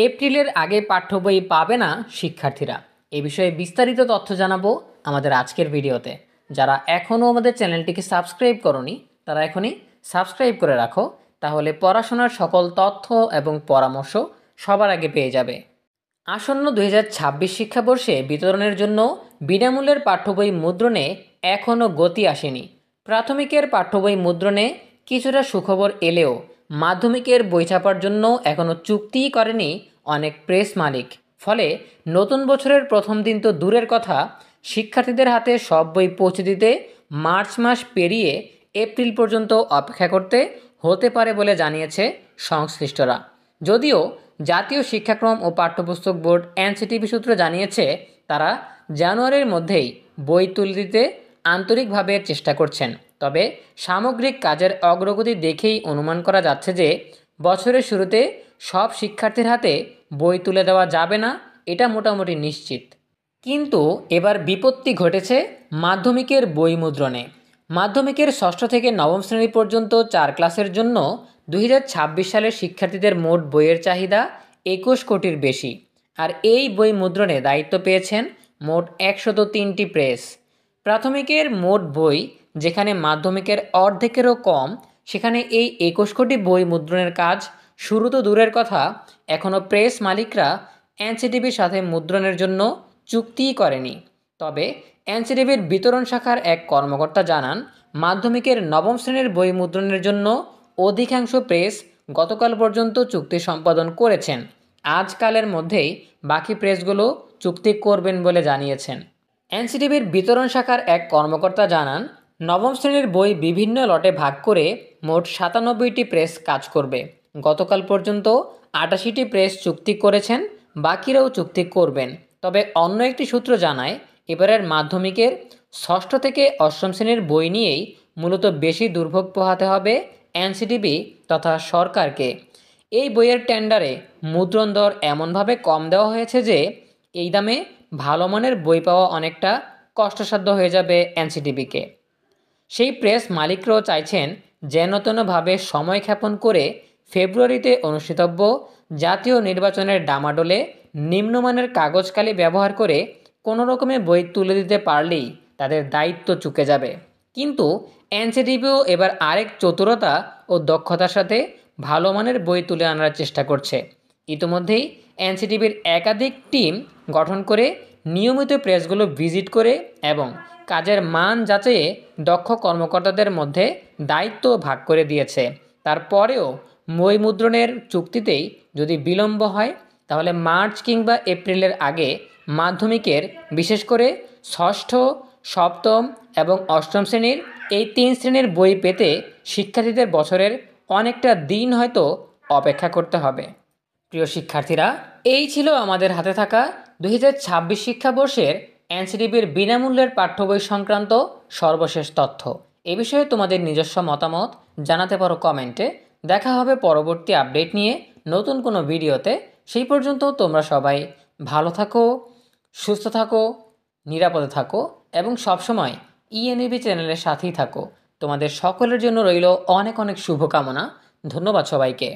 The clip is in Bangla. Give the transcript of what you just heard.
এপ্রিলের আগে পাঠ্য বই পাবে না শিক্ষার্থীরা। এ বিষয়ে বিস্তারিত তথ্য জানাবো আমাদের আজকের ভিডিওতে। যারা এখনও আমাদের চ্যানেলটিকে সাবস্ক্রাইব করনি তারা এখনই সাবস্ক্রাইব করে রাখো, তাহলে পড়াশোনার সকল তথ্য এবং পরামর্শ সবার আগে পেয়ে যাবে। আসন্ন 2026 শিক্ষাবর্ষে বিতরণের জন্য বিনামূল্যের পাঠ্য বই মুদ্রণে এখনও গতি আসেনি। প্রাথমিকের পাঠ্য বই মুদ্রণে কিছুটা সুখবর এলেও মাধ্যমিকের বই ছাপার জন্য এখনও চুক্তিই করেনি অনেক প্রেস মালিক। ফলে নতুন বছরের প্রথম দিন তো দূরের কথা, শিক্ষার্থীদের হাতে সব বই পৌঁছে দিতে মার্চ মাস পেরিয়ে এপ্রিল পর্যন্ত অপেক্ষা করতে হতে পারে বলে জানিয়েছে সংশ্লিষ্টরা। যদিও জাতীয় শিক্ষাক্রম ও পাঠ্যপুস্তক বোর্ড এনসিটিবি সূত্র জানিয়েছে তারা জানুয়ারির মধ্যেই বই তুলে দিতে আন্তরিকভাবে চেষ্টা করছেন। তবে সামগ্রিক কাজের অগ্রগতি দেখেই অনুমান করা যাচ্ছে যে বছরের শুরুতে সব শিক্ষার্থীর হাতে বই তুলে দেওয়া যাবে না, এটা মোটামুটি নিশ্চিত। কিন্তু এবার বিপত্তি ঘটেছে মাধ্যমিকের বই মুদ্রণে। মাধ্যমিকের ষষ্ঠ থেকে নবম শ্রেণী পর্যন্ত 4 ক্লাসের জন্য 2026 সালের শিক্ষার্থীদের মোট বইয়ের চাহিদা 21 কোটির বেশি। আর এই বই মুদ্রণে দায়িত্ব পেয়েছেন মোট 103টি প্রেস। প্রাথমিকের মোট বই যেখানে মাধ্যমিকের অর্ধেকেরও কম, সেখানে এই 21 কোটি বই মুদ্রণের কাজ শুরু তো দূরের কথা, এখনও প্রেস মালিকরা এনসিটিবির সাথে মুদ্রণের জন্য চুক্তিই করেনি। তবে এনসিটিবির বিতরণ শাখার এক কর্মকর্তা জানান, মাধ্যমিকের নবম শ্রেণীর বই মুদ্রণের জন্য অধিকাংশ প্রেস গতকাল পর্যন্ত চুক্তি সম্পাদন করেছেন। আজকালের মধ্যেই বাকি প্রেসগুলো চুক্তি করবেন বলে জানিয়েছেন। এনসিটিবির বিতরণ শাখার এক কর্মকর্তা জানান, নবম শ্রেণীর বই বিভিন্ন লটে ভাগ করে মোট 97টি প্রেস কাজ করবে। গতকাল পর্যন্ত 88টি প্রেস চুক্তি করেছেন, বাকিরাও চুক্তি করবেন। তবে অন্য একটি সূত্র জানায়, এবারের মাধ্যমিকের ষষ্ঠ থেকে অষ্টম শ্রেণীর বই নিয়েই মূলত বেশি দুর্ভোগ পোহাতে হবে এনসিটিবি তথা সরকারকে। এই বইয়ের টেন্ডারে মুদ্রণ দর এমনভাবে কম দেওয়া হয়েছে যে এই দামে ভালো মানের বই পাওয়া অনেকটা কষ্টসাধ্য হয়ে যাবে এনসিটিবিকে। সেই প্রেস মালিকরাও চাইছেন যেনতেনভাবে সময় ক্ষেপণ করে ফেব্রুয়ারিতে অনুষ্ঠিতব্য জাতীয় নির্বাচনের ডামাডোলে নিম্নমানের কাগজকালি ব্যবহার করে কোনো রকমে বই তুলে দিতে পারলেই তাদের দায়িত্ব চুকে যাবে। কিন্তু এনসিটিবিও এবার আরেক চতুরতা ও দক্ষতার সাথে ভালো মানের বই তুলে আনার চেষ্টা করছে। ইতিমধ্যেই এনসিটিবির একাধিক টিম গঠন করে নিয়মিত প্রেসগুলো ভিজিট করে এবং কাজের মান যাচাইয়ে দক্ষ কর্মকর্তাদের মধ্যে দায়িত্ব ভাগ করে দিয়েছে। তারপরেও বই মুদ্রণের চুক্তিতেই যদি বিলম্ব হয়, তাহলে মার্চ কিংবা এপ্রিলের আগে মাধ্যমিকের বিশেষ করে ষষ্ঠ, সপ্তম এবং অষ্টম শ্রেণীর এই 3 শ্রেণীর বই পেতে শিক্ষার্থীদের বছরের অনেকটা দিন হয়তো অপেক্ষা করতে হবে। প্রিয় শিক্ষার্থীরা, এই ছিল আমাদের হাতে থাকা 2026 শিক্ষাবর্ষের এনসিটিবির বিনামূল্যের পাঠ্য বই সংক্রান্ত সর্বশেষ তথ্য। এ বিষয়ে তোমাদের নিজস্ব মতামত জানাতে পারো কমেন্টে। দেখা হবে পরবর্তী আপডেট নিয়ে নতুন কোনো ভিডিওতে। সেই পর্যন্ত তোমরা সবাই ভালো থাকো, সুস্থ থাকো, নিরাপদে থাকো এবং সবসময় ইএনএবি চ্যানেলের সাথেই থাকো। তোমাদের সকলের জন্য রইল অনেক অনেক শুভকামনা। ধন্যবাদ সবাইকে।